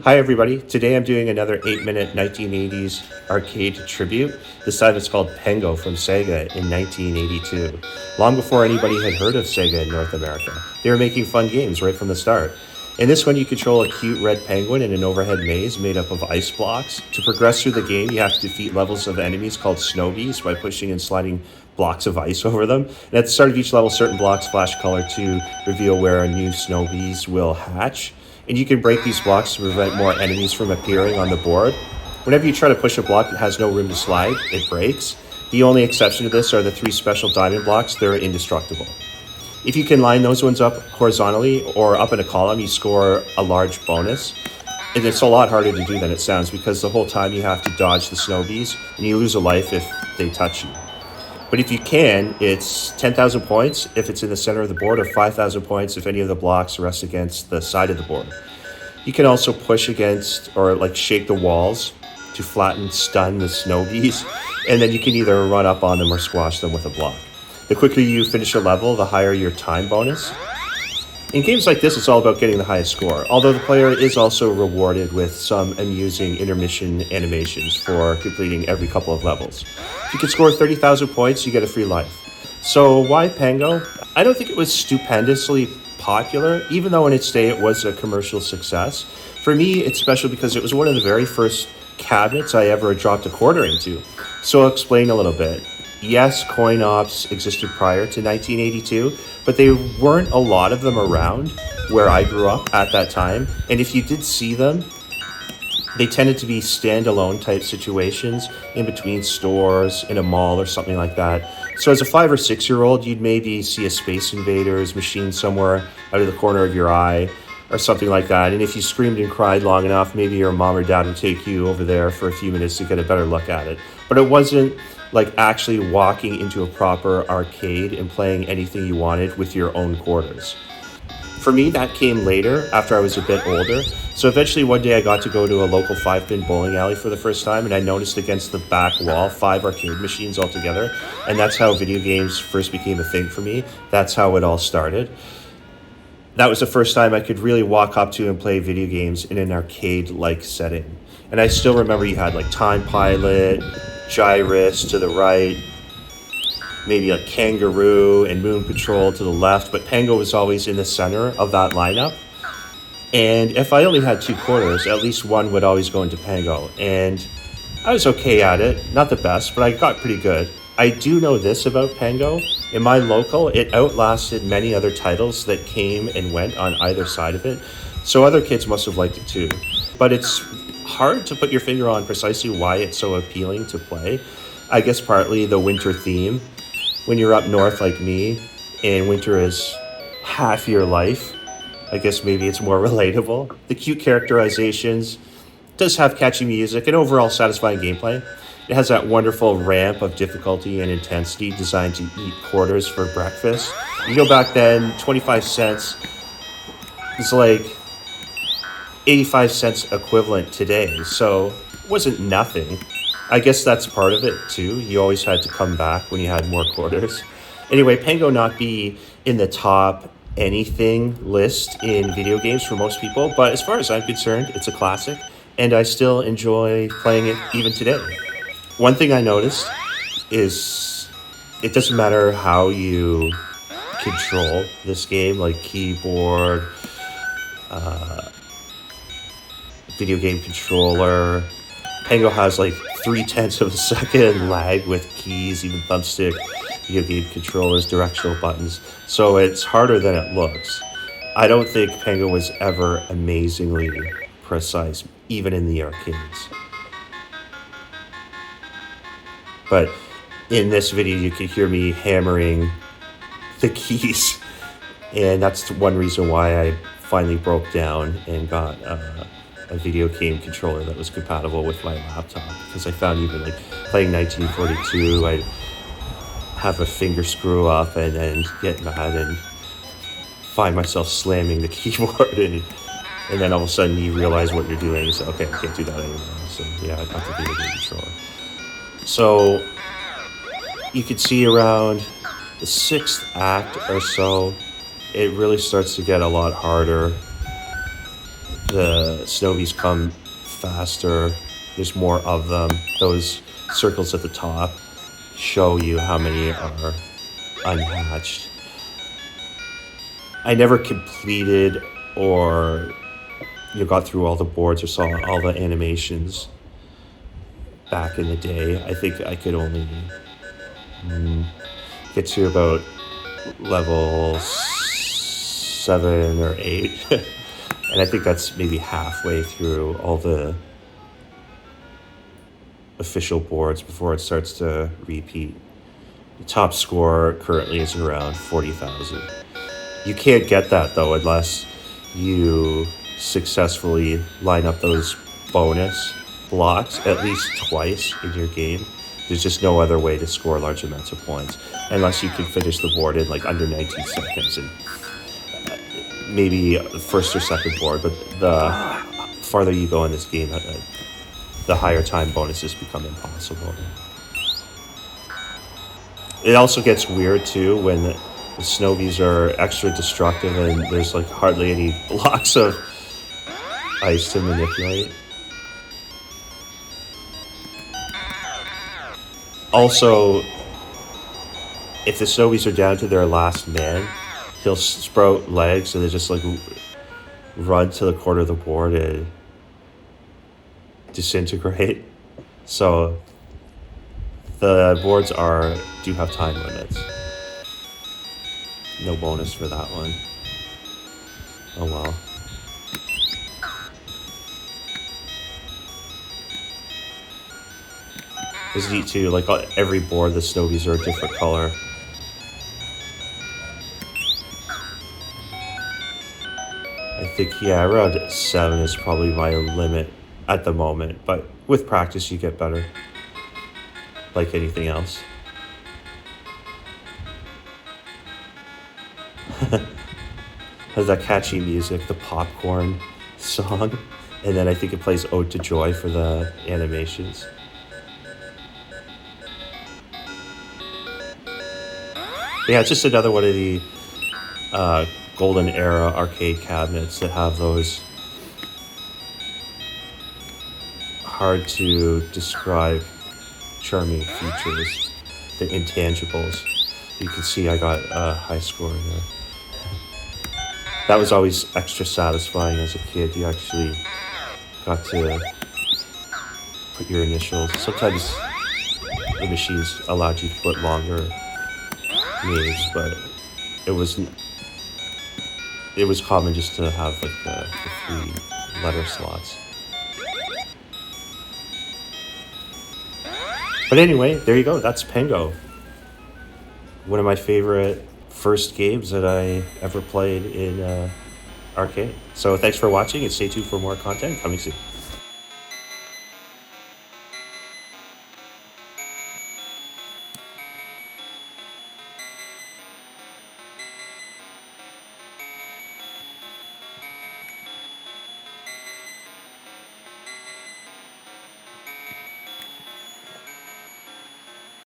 Hi everybody, today I'm doing another 8-minute 1980s arcade tribute. This time it's called Pengo from Sega in 1982. Long before anybody had heard of Sega in North America. They were making fun games right from the start. In this one you control a cute red penguin in an overhead maze made up of ice blocks. To progress through the game you have to defeat levels of enemies called snow bees by pushing and sliding blocks of ice over them. And at the start of each level certain blocks flash color to reveal where new snow bees will hatch. And you can break these blocks to prevent more enemies from appearing on the board. Whenever you try to push a block that has no room to slide, it breaks. The only exception to this are the 3 special diamond blocks. They're indestructible. If you can line those ones up horizontally or up in a column, you score a large bonus. And it's a lot harder to do than it sounds because the whole time you have to dodge the snow bees and you lose a life if they touch you. But if you can, it's 10,000 points if it's in the center of the board, or 5,000 points if any of the blocks rest against the side of the board. You can also push against or shake the walls to flatten, stun the snow bees, and then you can either run up on them or squash them with a block. The quicker you finish a level, the higher your time bonus. In games like this, it's all about getting the highest score, although the player is also rewarded with some amusing intermission animations for completing every couple of levels. If you can score 30,000 points, you get a free life. So why Pengo? I don't think it was stupendously popular, even though in its day it was a commercial success. For me, it's special because it was one of the very first cabinets I ever dropped a quarter into. So I'll explain a little bit. Yes, coin ops existed prior to 1982, but there weren't a lot of them around where I grew up at that time. And if you did see them, they tended to be standalone type situations in between stores, in a mall or something like that. So as a 5 or 6 year old, you'd maybe see a Space Invaders machine somewhere out of the corner of your eye or something like that. And if you screamed and cried long enough, maybe your mom or dad would take you over there for a few minutes to get a better look at it. But it wasn't like actually walking into a proper arcade and playing anything you wanted with your own quarters. For me, that came later, after I was a bit older. So eventually one day I got to go to a local 5-pin bowling alley for the first time, and I noticed against the back wall 5 arcade machines all together. And that's how video games first became a thing for me. That's how it all started. That was the first time I could really walk up to and play video games in an arcade-like setting. And I still remember you had Time Pilot, Gyrus to the right, maybe Kangaroo and Moon Patrol to the left, but Pengo was always in the center of that lineup. And if I only had 2 quarters, at least one would always go into Pengo. And I was okay at it, not the best, but I got pretty good. I do know this about Pengo. In my local, it outlasted many other titles that came and went on either side of it. So other kids must have liked it too. But it's hard to put your finger on precisely why it's so appealing to play. I guess partly the winter theme. When you're up north like me and winter is half your life, I guess maybe it's more relatable. The cute characterizations, does have catchy music and overall satisfying gameplay. It has that wonderful ramp of difficulty and intensity designed to eat quarters for breakfast. You go back then, 25 cents is 85 cents equivalent today, so it wasn't nothing. I guess that's part of it too. You always had to come back when you had more quarters. Anyway, Pengo not be in the top anything list in video games for most people, but as far as I'm concerned, it's a classic, and I still enjoy playing it even today. One thing I noticed is it doesn't matter how you control this game, like keyboard, video game controller. Pengo has 0.3 of a second lag with keys, even thumbstick, video game controllers, directional buttons. So it's harder than it looks. I don't think Pengo was ever amazingly precise, even in the arcades. But in this video, you can hear me hammering the keys. And that's one reason why I finally broke down and got a video game controller that was compatible with my laptop, because I found even playing 1942, I'd have a finger screw up and then get mad and find myself slamming the keyboard, and then all of a sudden you realize what you're doing. So okay, I can't do that anymore. So yeah, I got the video game controller. So you can see around the 6th act or so, it really starts to get a lot harder. The Snowies come faster. There's more of them. Those circles at the top show you how many are unhatched. I never completed or got through all the boards or saw all the animations back in the day. I think I could only get to about level 7 or 8. And I think that's maybe halfway through all the official boards before it starts to repeat. The top score currently is around 40,000. You can't get that though unless you successfully line up those bonus blocks at least twice in your game. There's just no other way to score large amounts of points unless you can finish the board in like under 19 seconds and maybe the first or second board. But the farther you go in this game, the higher time bonuses become impossible. It also gets weird too when the Snowies are extra destructive and there's like hardly any blocks of ice to manipulate. Also, if the Snowies are down to their last man, he'll sprout legs and they just like run to the corner of the board and disintegrate. So the boards do have time limits. No bonus for that one. Oh well. It's neat too, like every board the Snowies are a different color. I think, yeah, around 7 is probably my limit at the moment, but with practice you get better. Like anything else. Has that catchy music, the popcorn song, and then I think it plays Ode to Joy for the animations. Yeah, it's just another one of the golden era arcade cabinets that have those hard to describe charming features, the intangibles. You can see I got a high score there. That was always extra satisfying as a kid. You actually got to put your initials. Sometimes the machines allowed you to put longer names, but it was common just to have like the 3 letter slots. But anyway, there you go. That's Pengo. One of my favorite first games that I ever played in arcade. So thanks for watching and stay tuned for more content coming soon.